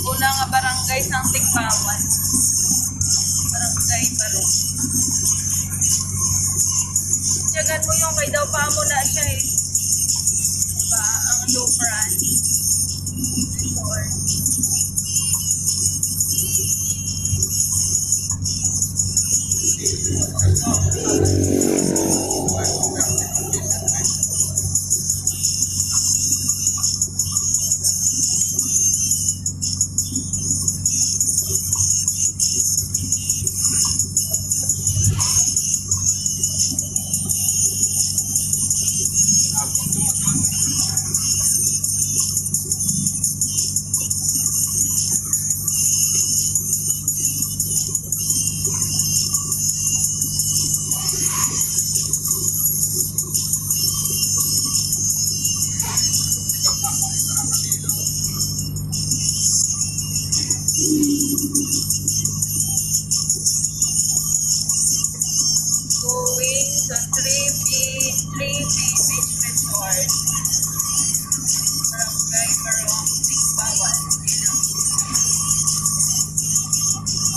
Una nga barangay sang Tigpawan. Barangay Barong. Tiyagan mo yung kay daw pa mo na siya eh. Diba? Ang Lufran. Going to 3B Beach Resort. Barangay Barong, Tigpawan.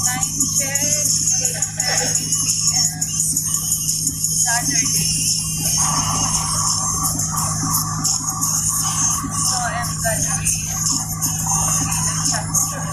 Time check, 8:30 p.m. Saturday. So, and gallery. The chapter.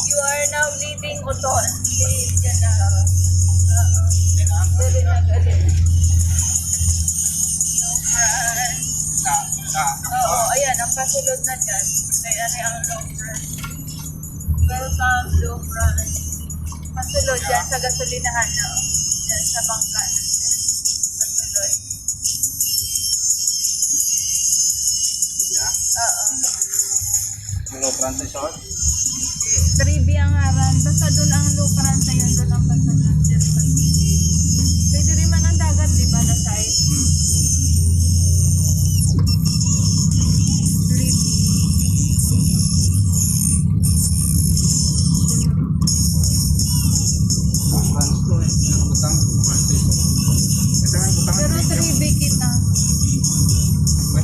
You are now leaving Oton. Yan na. Dali na galit. Lufran. Oo, ayan. Ang pasulod na dyan. Kaya ano ang Lufran. Welcome, Lufran. Pasulod dyan sa gasolinahan na. Dyan sa bangka. Pasulod. Oo. Lufran Resort. 3B ang aran. Basta doon ang Lufran na yun. Doon ang pasulod. Pwede rin man ang dagat, di ba? Na side. 3B. Pero 3B kita. Oh my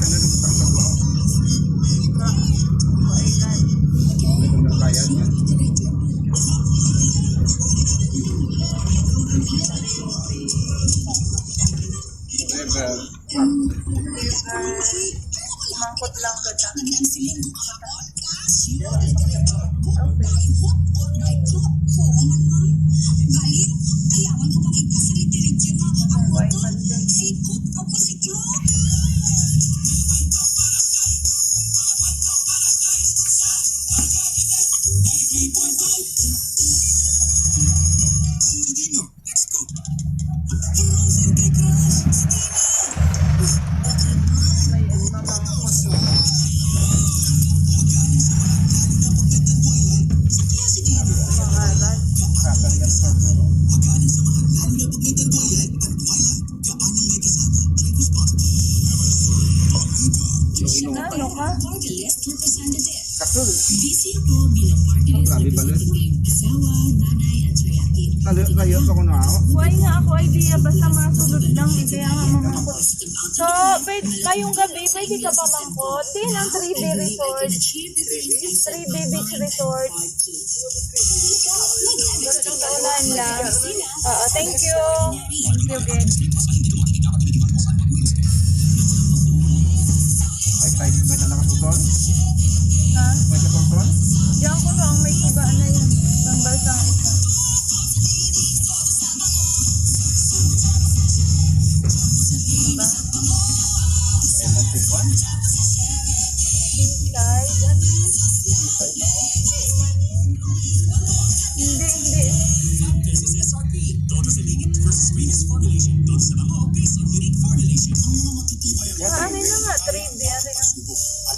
God. Mangkot lang kita. Ano ka? Kasul. Grabe pala. Kayo ako na ako. Buhay nga ako idea, basta masulod lang, kaya nga mamangkot. So, ngayong gabi, pwede ka pa mangkot. Din ang 3B Resort. 3B Beach Resort. Ulan lang. Oo, thank you. Thank you, guys. Ay, na nakasulat. katulton? Ha? May katulton? Diyan ko no, ang may tuga na yun. Ang balsang isa. Diba? Eh, Montikwan? Kay, dyan. Hindi. Ano na nga, 3B.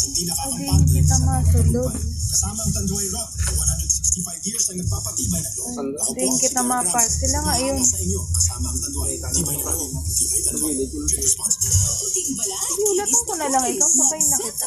Hindi kita masulod. Hindi kita mapark. Sila nga yun. Iulatan ko na lang ikaw. Sabay na kita.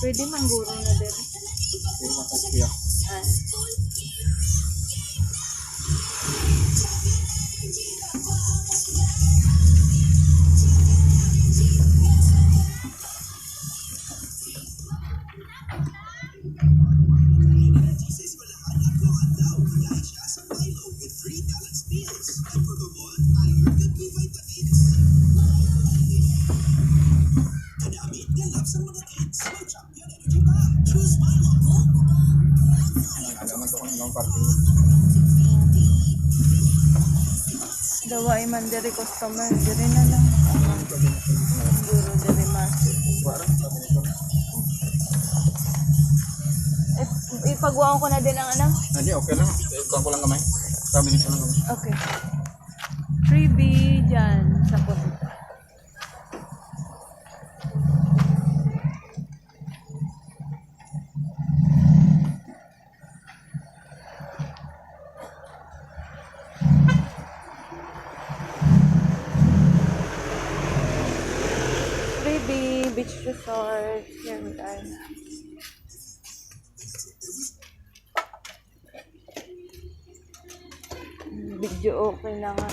Pwede mangguro na din. Eh, matagpiyak. Ah. Alaman ko kung anong parking. Dawa ay mandiri customer. Diri na lang. Mangguro diri masip. Parang sabi nito. Ipagwaan ko na din ang ano? Hindi, okay lang. Ikaw ko lang kamay. Sabi nito lang kamay. Okay. 3B dyan sa punta. Beach Resort. Here we are now. Video okay na nga.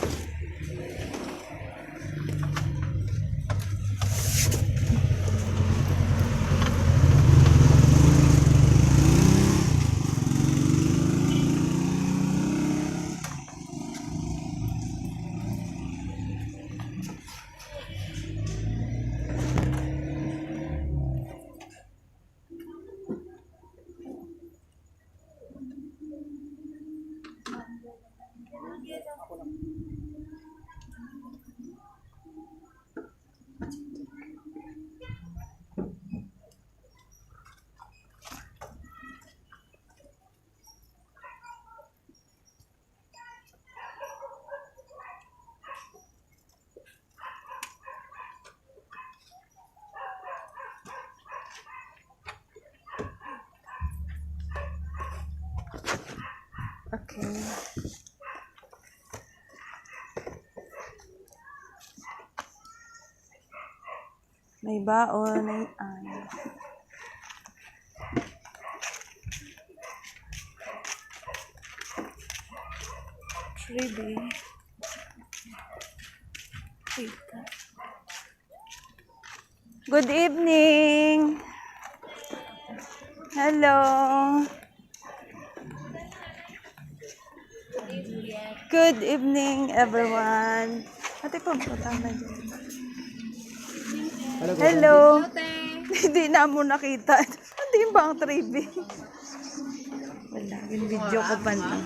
Okay. May baon, may ice. Freebie. Good evening. Hello. Good evening, everyone. Ate po, tama dyan. Hello. Hindi na mo nakita. Hindi ba ang 3B? Wala, yung video ko pa na.